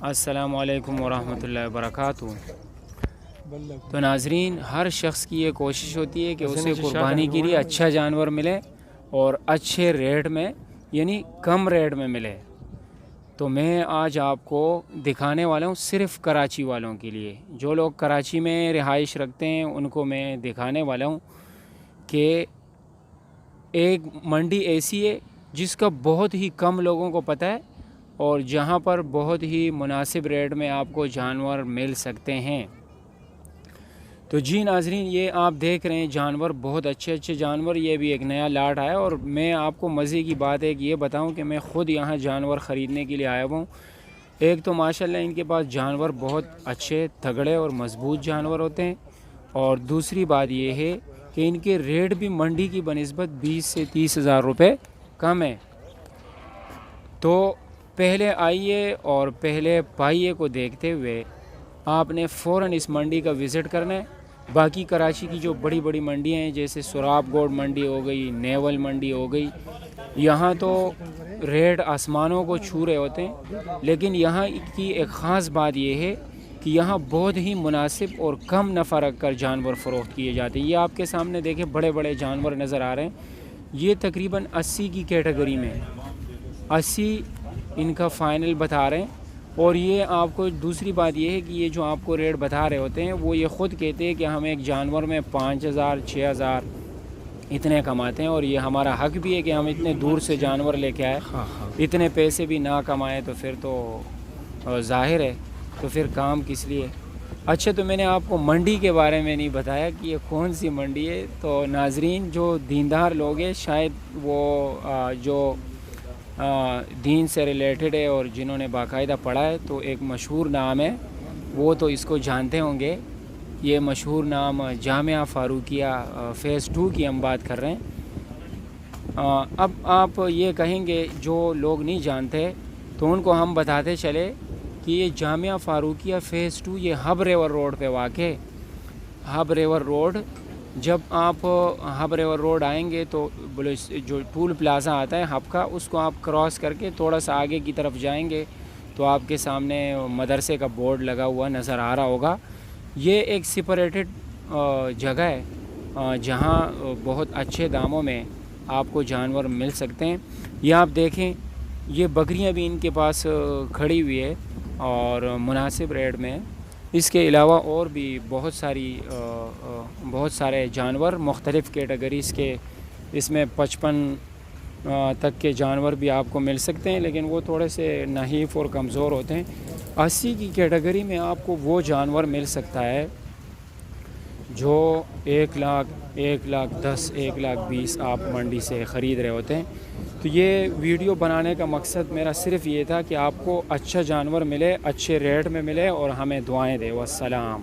السلام علیکم ورحمۃ اللہ وبرکاتہ۔ تو ناظرین، ہر شخص کی یہ کوشش ہوتی ہے کہ اسے قربانی کے لیے اچھا جانور ملے اور اچھے ریٹ میں، یعنی کم ریٹ میں ملے۔ تو میں آج آپ کو دکھانے والا ہوں صرف کراچی والوں کے لیے، جو لوگ کراچی میں رہائش رکھتے ہیں ان کو میں دکھانے والا ہوں کہ ایک منڈی ایسی ہے جس کا بہت ہی کم لوگوں کو پتہ ہے اور جہاں پر بہت ہی مناسب ریٹ میں آپ کو جانور مل سکتے ہیں۔ تو جی ناظرین، یہ آپ دیکھ رہے ہیں جانور، بہت اچھے جانور، یہ بھی ایک نیا لاٹ آیا اور میں آپ کو مزے کی بات ہے کہ یہ بتاؤں کہ میں خود یہاں جانور خریدنے کے لیے آیا ہوں۔ ایک تو ماشاءاللہ ان کے پاس جانور بہت اچھے، تگڑے اور مضبوط جانور ہوتے ہیں، اور دوسری بات یہ ہے کہ ان کے ریٹ بھی منڈی کی بنسبت 20 سے 30 ہزار روپے کم ہے۔ تو پہلے آئیے اور پہلے پائیے کو دیکھتے ہوئے آپ نے فوراً اس منڈی کا وزٹ کرنا ہے۔ باقی کراچی کی جو بڑی بڑی منڈیاں ہیں جیسے سراب گوڈ منڈی ہو گئی، نیول منڈی ہو گئی، یہاں تو ریٹ آسمانوں کو چھو رہے ہوتے ہیں، لیکن یہاں کی ایک خاص بات یہ ہے کہ یہاں بہت ہی مناسب اور کم نفع رکھ کر جانور فروخت کیے جاتے ہیں۔ یہ آپ کے سامنے دیکھیں بڑے بڑے جانور نظر آ رہے ہیں، یہ تقریباً 80 کی کیٹیگری میں، 80 ان کا فائنل بتا رہے ہیں۔ اور یہ آپ کو دوسری بات یہ ہے کہ یہ جو آپ کو ریٹ بتا رہے ہوتے ہیں وہ یہ خود کہتے ہیں کہ ہم ایک جانور میں 5000 6000 اتنے کماتے ہیں، اور یہ ہمارا حق بھی ہے کہ ہم اتنے دور سے جانور لے کے آئے، اتنے پیسے بھی نہ کمائیں تو پھر تو ظاہر ہے تو پھر کام کس لیے۔ اچھا، تو میں نے آپ کو منڈی کے بارے میں نہیں بتایا کہ یہ کون سی منڈی ہے۔ تو ناظرین، جو دیندار لوگ ہیں شاید وہ جو دین سے ریلیٹڈ ہے اور جنہوں نے باقاعدہ پڑھا ہے، تو ایک مشہور نام ہے، وہ تو اس کو جانتے ہوں گے۔ یہ مشہور نام جامعہ فاروقیہ فیز 2 کی ہم بات کر رہے ہیں۔ اب آپ یہ کہیں گے جو لوگ نہیں جانتے تو ان کو ہم بتاتے چلے کہ یہ جامعہ فاروقیہ فیز 2 یہ ہب ریور روڈ پہ واقع ہے۔ ہب ریور روڈ، جب آپ ہب ریور روڈ آئیں گے تو جو ٹول پلازا آتا ہے ہب کا، اس کو آپ کراس کر کے تھوڑا سا آگے کی طرف جائیں گے تو آپ کے سامنے مدرسے کا بورڈ لگا ہوا نظر آ رہا ہوگا۔ یہ ایک سپریٹڈ جگہ ہے جہاں بہت اچھے داموں میں آپ کو جانور مل سکتے ہیں۔ یہ آپ دیکھیں، یہ بکریاں بھی ان کے پاس کھڑی ہوئی ہے اور مناسب ریٹ میں۔ اس کے علاوہ اور بھی بہت سارے جانور مختلف کیٹیگریز کے، اس میں 55 تک کے جانور بھی آپ کو مل سکتے ہیں، لیکن وہ تھوڑے سے نحیف اور کمزور ہوتے ہیں۔ 80 کی کیٹیگری میں آپ کو وہ جانور مل سکتا ہے جو 1 لاکھ 1,10,000 1,20,000 آپ منڈی سے خرید رہے ہوتے ہیں۔ تو یہ ویڈیو بنانے کا مقصد میرا صرف یہ تھا کہ آپ کو اچھا جانور ملے، اچھے ریٹ میں ملے اور ہمیں دعائیں دے۔ والسلام۔